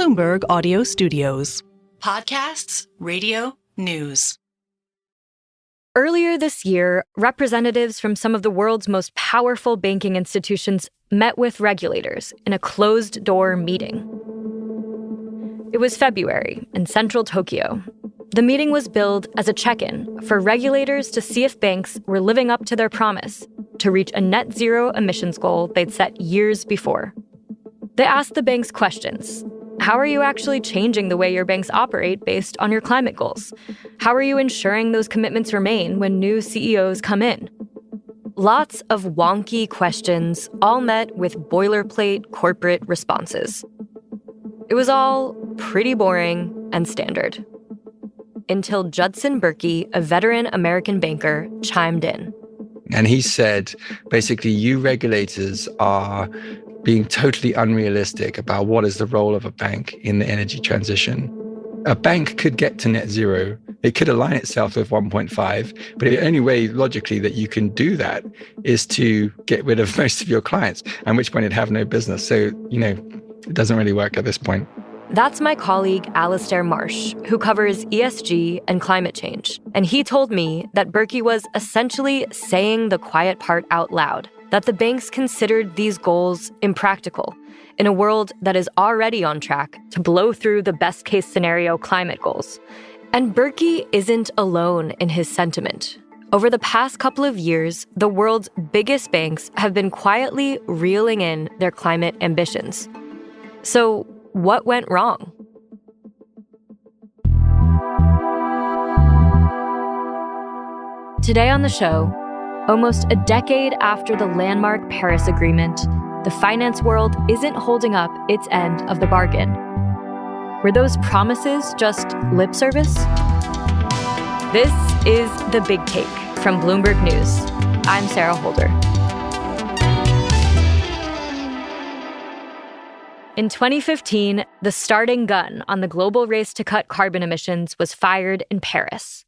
Bloomberg Audio Studios. Podcasts, radio, news. Earlier this year, representatives from some of the world's most powerful banking institutions met with regulators in a closed-door meeting. It was February in central Tokyo. The meeting was billed as a check-in for regulators to see if banks were living up to their promise to reach a net zero emissions goal they'd set years before. They asked the banks questions. How are you actually changing the way your banks operate based on your climate goals? How are you ensuring those commitments remain when new CEOs come in? Lots of wonky questions, all met with boilerplate corporate responses. It was all pretty boring and standard. Until Judson Berkey, a veteran American banker, chimed in. And he said, basically, you regulators are being totally unrealistic about what is the role of a bank in the energy transition. A bank could get to net zero. It could align itself with 1.5, but the only way logically that you can do that is to get rid of most of your clients, at which point it'd have no business. So, it doesn't really work at this point. That's my colleague, Alastair Marsh, who covers ESG and climate change. And he told me that Berkey was essentially saying the quiet part out loud, that the banks considered these goals impractical in a world that is already on track to blow through the best-case scenario climate goals. And Berkey isn't alone in his sentiment. Over the past couple of years, the world's biggest banks have been quietly reeling in their climate ambitions. So, what went wrong? Today on the show, almost a decade after the landmark Paris Agreement, the finance world isn't holding up its end of the bargain. Were those promises just lip service? This is The Big Take from Bloomberg News. I'm Sarah Holder. In 2015, the starting gun on the global race to cut carbon emissions was fired in Paris.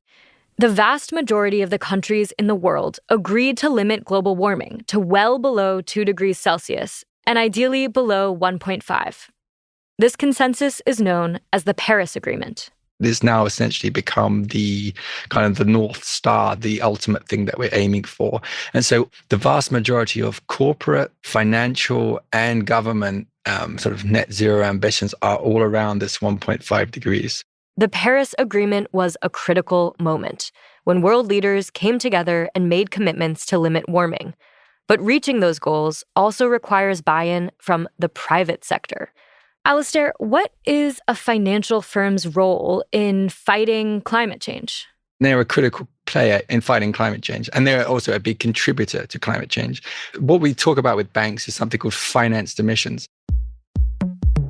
The vast majority of the countries in the world agreed to limit global warming to well below 2 degrees Celsius and ideally below 1.5. This consensus is known as the Paris Agreement. It's now essentially become the kind of the North Star, the ultimate thing that we're aiming for. And so the vast majority of corporate, financial, and government sort of net zero ambitions are all around this 1.5 degrees. The Paris Agreement was a critical moment when world leaders came together and made commitments to limit warming. But reaching those goals also requires buy-in from the private sector. Alastair, what is a financial firm's role in fighting climate change? They're a critical player in fighting climate change, and they're also a big contributor to climate change. What we talk about with banks is something called financed emissions.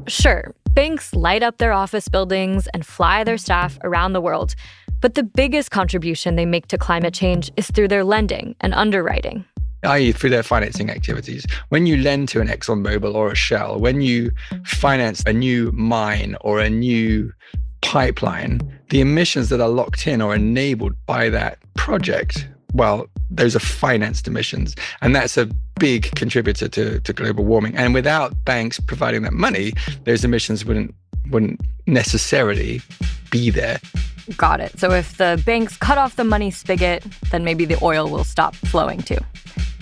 Sure, banks light up their office buildings and fly their staff around the world, but the biggest contribution they make to climate change is through their lending and underwriting. I.e. through their financing activities. When you lend to an ExxonMobil or a Shell, when you finance a new mine or a new pipeline, the emissions that are locked in or enabled by that project, well, those are financed emissions. And that's a big contributor to global warming. And without banks providing that money, those emissions wouldn't necessarily be there. Got it. So if the banks cut off the money spigot, then maybe the oil will stop flowing too.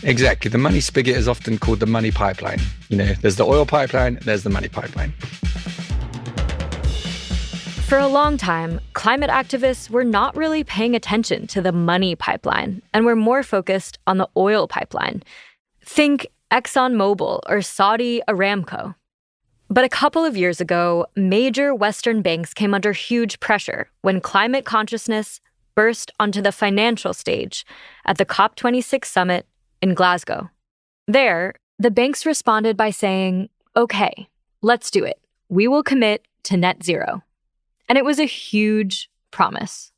Exactly. The money spigot is often called the money pipeline. There's the oil pipeline, there's the money pipeline. For a long time, climate activists were not really paying attention to the money pipeline and were more focused on the oil pipeline. Think ExxonMobil or Saudi Aramco. But a couple of years ago, major Western banks came under huge pressure when climate consciousness burst onto the financial stage at the COP26 summit in Glasgow. There, the banks responded by saying, okay, let's do it. We will commit to net zero. And it was a huge promise.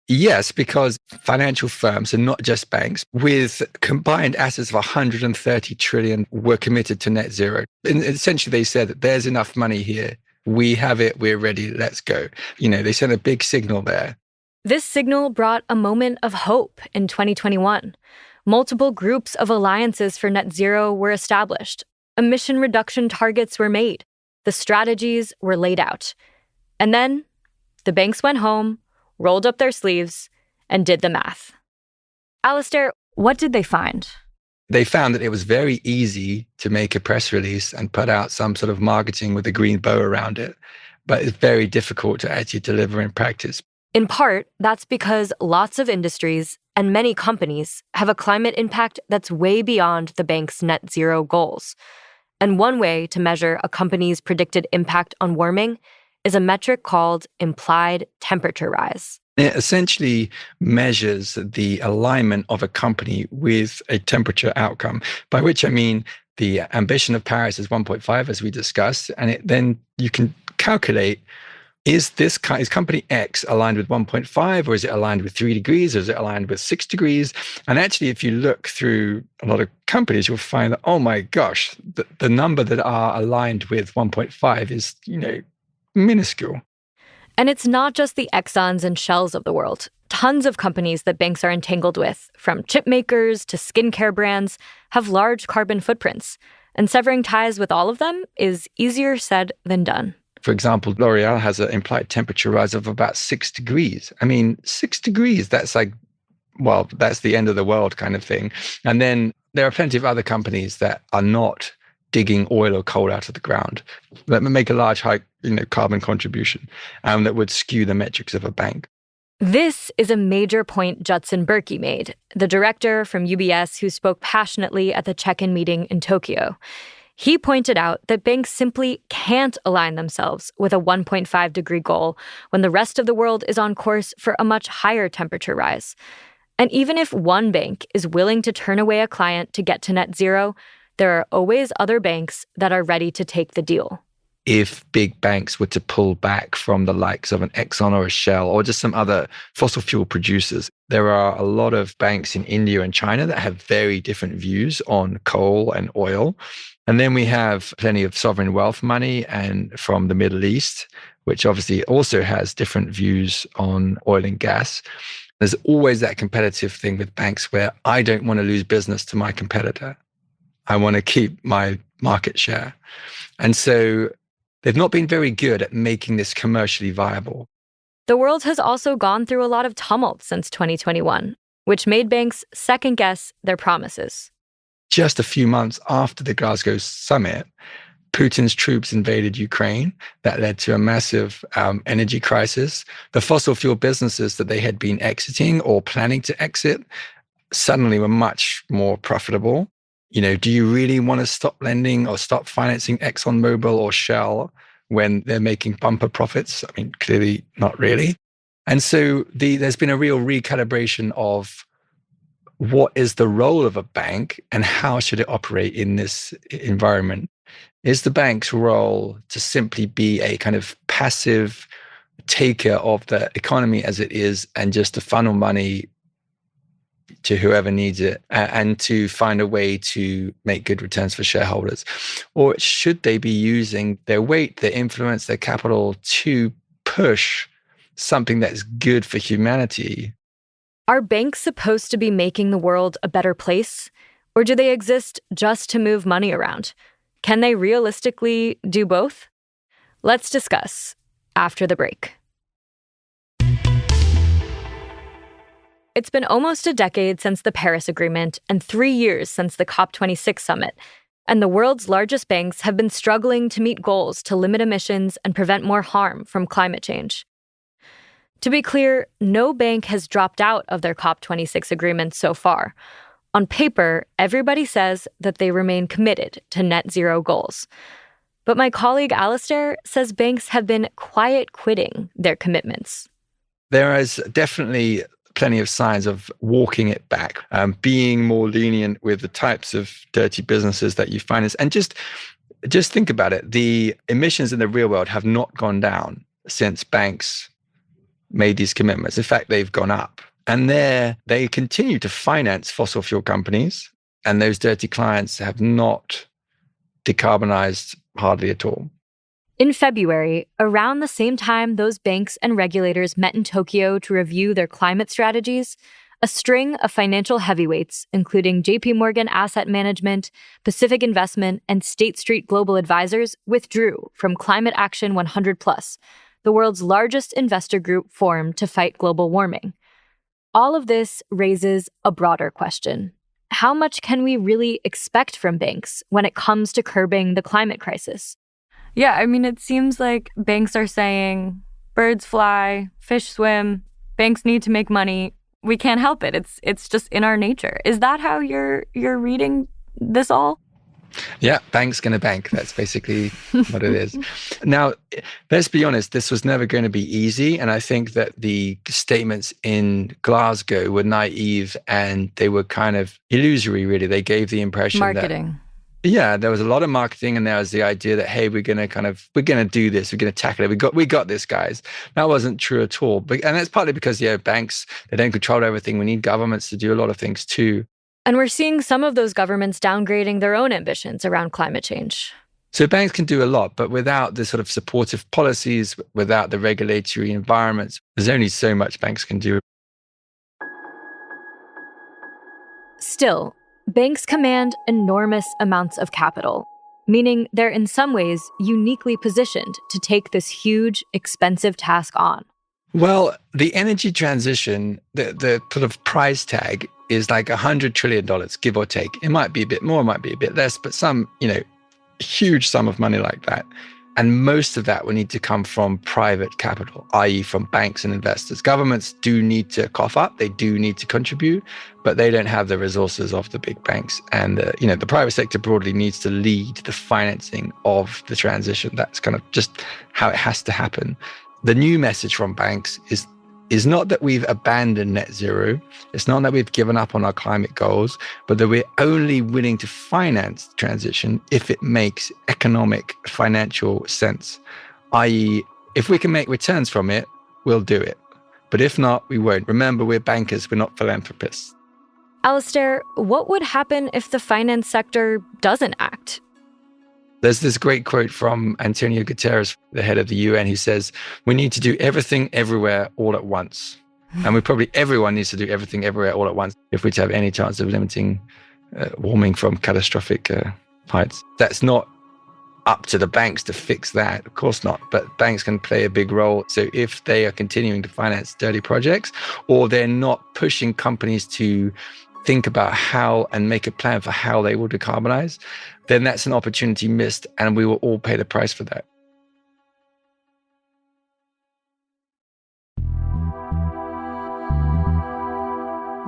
Yes, because financial firms, and not just banks, with combined assets of 130 trillion were committed to net zero. And essentially, they said that there's enough money here. We have it. We're ready. Let's go. They sent a big signal there. This signal brought a moment of hope in 2021. Multiple groups of alliances for net zero were established. Emission reduction targets were made. the strategies were laid out. And then the banks went home, rolled up their sleeves, and did the math. Alastair, what did they find? They found that it was very easy to make a press release and put out some sort of marketing with a green bow around it, but it's very difficult to actually deliver in practice. In part, that's because lots of industries and many companies have a climate impact that's way beyond the bank's net zero goals. And one way to measure a company's predicted impact on warming is a metric called implied temperature rise. It essentially measures the alignment of a company with a temperature outcome, by which I mean the ambition of Paris is 1.5, as we discussed, and then you can calculate, is company X aligned with 1.5, or is it aligned with 3 degrees, or is it aligned with 6 degrees? And actually, if you look through a lot of companies, you'll find that, oh my gosh, the number that are aligned with 1.5 is, minuscule. And it's not just the Exxons and Shells of the world. Tons of companies that banks are entangled with, from chip makers to skincare brands, have large carbon footprints. And severing ties with all of them is easier said than done. For example, L'Oreal has an implied temperature rise of about 6 degrees. 6 degrees, that's that's the end of the world kind of thing. And then there are plenty of other companies that are not digging oil or coal out of the ground that make a large, high carbon contribution that would skew the metrics of a bank. This is a major point Judson Berkey made, the director from UBS who spoke passionately at the check-in meeting in Tokyo. He pointed out that banks simply can't align themselves with a 1.5 degree goal when the rest of the world is on course for a much higher temperature rise. And even if one bank is willing to turn away a client to get to net zero, there are always other banks that are ready to take the deal. If big banks were to pull back from the likes of an Exxon or a Shell or just some other fossil fuel producers, there are a lot of banks in India and China that have very different views on coal and oil. And then we have plenty of sovereign wealth money and from the Middle East, which obviously also has different views on oil and gas. There's always that competitive thing with banks where I don't want to lose business to my competitor. I want to keep my market share. And so they've not been very good at making this commercially viable. The world has also gone through a lot of tumult since 2021, which made banks second-guess their promises. Just a few months after the Glasgow summit, Putin's troops invaded Ukraine. That led to a massive energy crisis. The fossil fuel businesses that they had been exiting or planning to exit suddenly were much more profitable. Do you really want to stop lending or stop financing ExxonMobil or Shell when they're making bumper profits? Clearly not really. And so there's been a real recalibration of what is the role of a bank and how should it operate in this environment? Is the bank's role to simply be a kind of passive taker of the economy as it is and just to funnel money to whoever needs it and to find a way to make good returns for shareholders? Or should they be using their weight, their influence, their capital to push something that's good for humanity? Are banks supposed to be making the world a better place? Or do they exist just to move money around? Can they realistically do both? Let's discuss after the break. It's been almost a decade since the Paris Agreement and 3 years since the COP26 summit, and the world's largest banks have been struggling to meet goals to limit emissions and prevent more harm from climate change. To be clear, no bank has dropped out of their COP26 agreement so far. On paper, everybody says that they remain committed to net zero goals. But my colleague Alastair says banks have been quiet quitting their commitments. There is definitely plenty of signs of walking it back, being more lenient with the types of dirty businesses that you finance. And just think about it. The emissions in the real world have not gone down since banks made these commitments. In fact, they've gone up. And they continue to finance fossil fuel companies, and those dirty clients have not decarbonized hardly at all. In February, around the same time those banks and regulators met in Tokyo to review their climate strategies, A string of financial heavyweights, including JP Morgan Asset Management, Pacific Investment, and State Street Global Advisors, withdrew from Climate Action 100+, the world's largest investor group formed to fight global warming. All of this raises a broader question. How much can we really expect from banks when it comes to curbing the climate crisis? Yeah, I mean, it seems like banks are saying, birds fly, fish swim, banks need to make money. We can't help it. It's just in our nature. Is that how you're reading this all? Yeah, bank's going to bank. That's basically what it is. Now, let's be honest, this was never going to be easy. And I think that the statements in Glasgow were naive and they were kind of illusory, really. They gave the impression marketing. Yeah, there was a lot of marketing, and there was the idea that, hey, we're going to do this, we're going to tackle it. We got this, guys. That wasn't true at all. And that's partly because, banks, they don't control everything. We need governments to do a lot of things too. And we're seeing some of those governments downgrading their own ambitions around climate change. So banks can do a lot, but without the sort of supportive policies, without the regulatory environments, there's only so much banks can do. Still, banks command enormous amounts of capital, meaning they're in some ways uniquely positioned to take this huge, expensive task on. Well, the energy transition, the sort of price tag is like $100 trillion, give or take. It might be a bit more, it might be a bit less, but some, huge sum of money like that. And most of that will need to come from private capital, i.e. from banks and investors. Governments do need to cough up, they do need to contribute, but they don't have the resources of the big banks. And the private sector broadly needs to lead the financing of the transition. That's kind of just how it has to happen. The new message from banks is not that we've abandoned net zero. It's not that we've given up on our climate goals, but that we're only willing to finance transition if it makes economic, financial sense. I.e., if we can make returns from it, we'll do it. But if not, we won't. Remember, we're bankers, we're not philanthropists. Alastair, what would happen if the finance sector doesn't act? There's this great quote from Antonio Guterres, the head of the UN, who says, we need to do everything everywhere all at once. And everyone needs to do everything everywhere all at once if we're to have any chance of limiting warming from catastrophic heights. That's not up to the banks to fix that. Of course not. But banks can play a big role. So if they are continuing to finance dirty projects, or they're not pushing companies to think about how and make a plan for how they will decarbonize, then that's an opportunity missed, and we will all pay the price for that.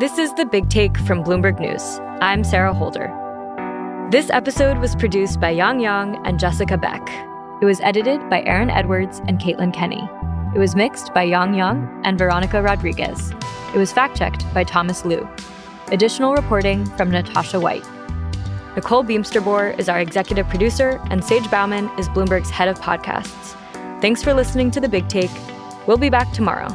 This is The Big Take from Bloomberg News. I'm Sarah Holder. This episode was produced by Yang Yang and Jessica Beck. It was edited by Aaron Edwards and Caitlin Kenny. It was mixed by Yang Yang and Veronica Rodriguez. It was fact-checked by Thomas Liu. Additional reporting from Natasha White. Nicole Beamsterboer is our executive producer, and Sage Bauman is Bloomberg's head of podcasts. Thanks for listening to The Big Take. We'll be back tomorrow.